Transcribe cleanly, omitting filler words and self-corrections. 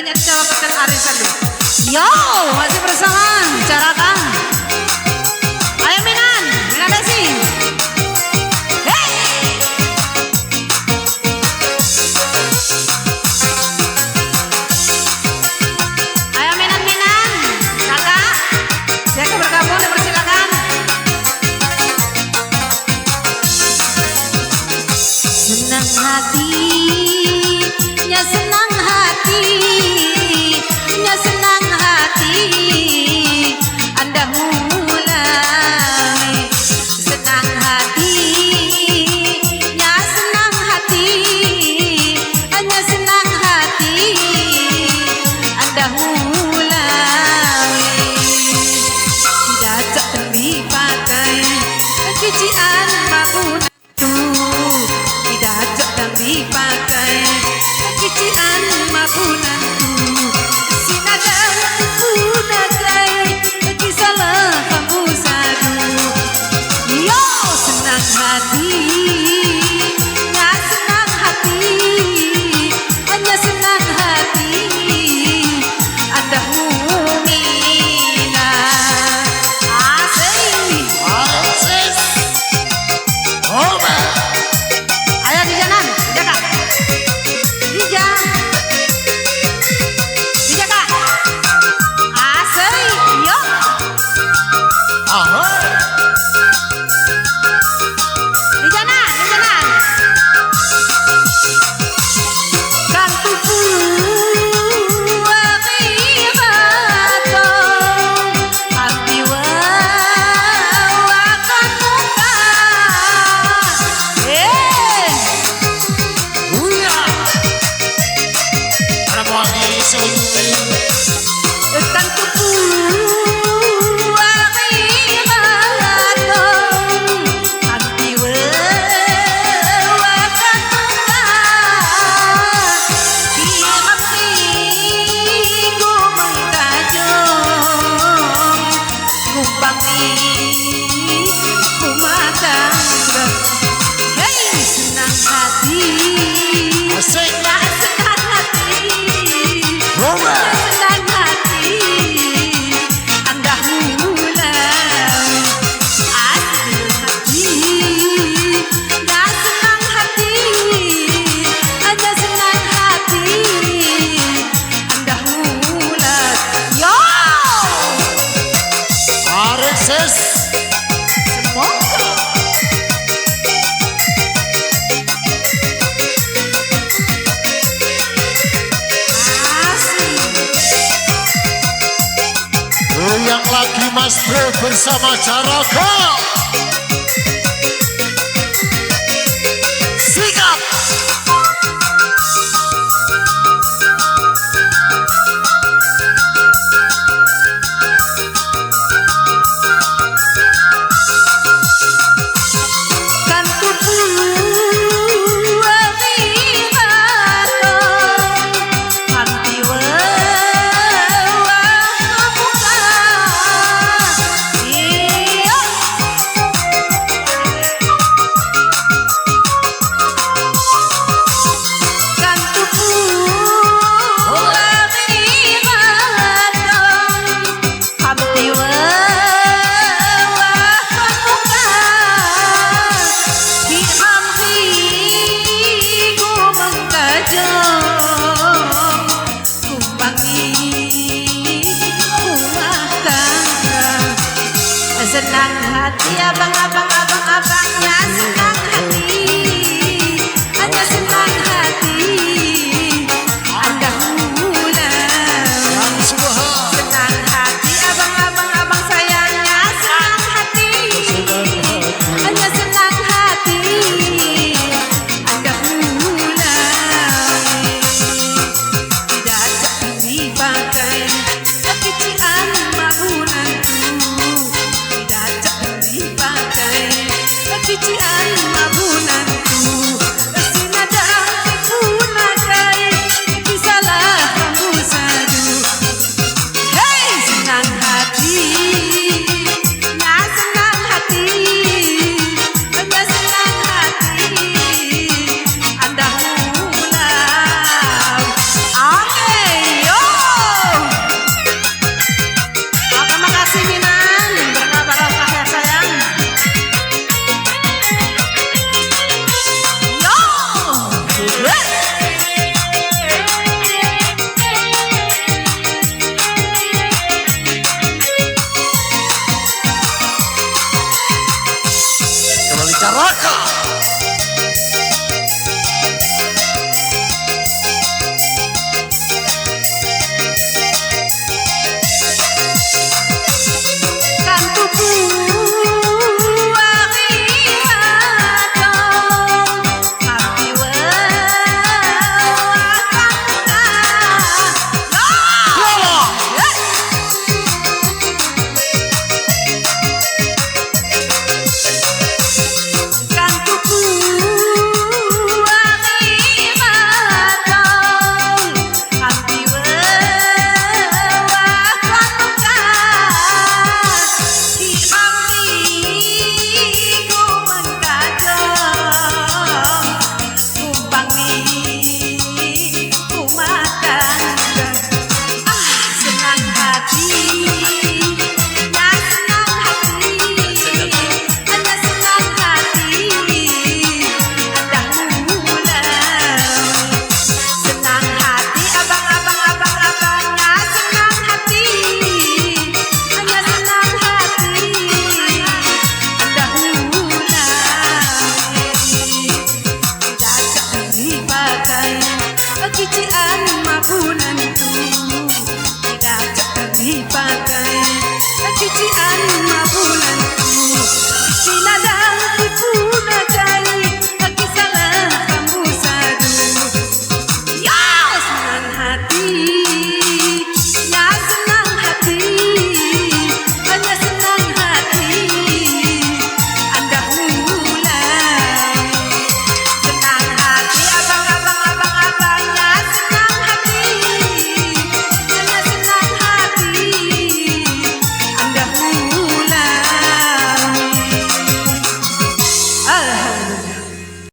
Gantinya dicawapkan arisan dulu. Yo, masih bersama Carakan. Ayo Minan, Minan Desi. Hey. Ayo Minan, kakak. Saya bergabung dan bersilakan. Senang hatinya, senang hatinya, senang hati Anda mulai. Senang hatinya, senang hati, hanya senang hati Anda mulai. Tidak cocok dipakai cucian maupun dipakai cucian mapunan sinadang punagai kisalah kamu sadu. Yo senang hati, nggak senang hati, hanya senang hati Anda mumina asing asis oba. Ayo di jalan. Yang lagi Mas Bro bersama Carakan. Sikap. Senang hati abang-abang-abang-abangnya.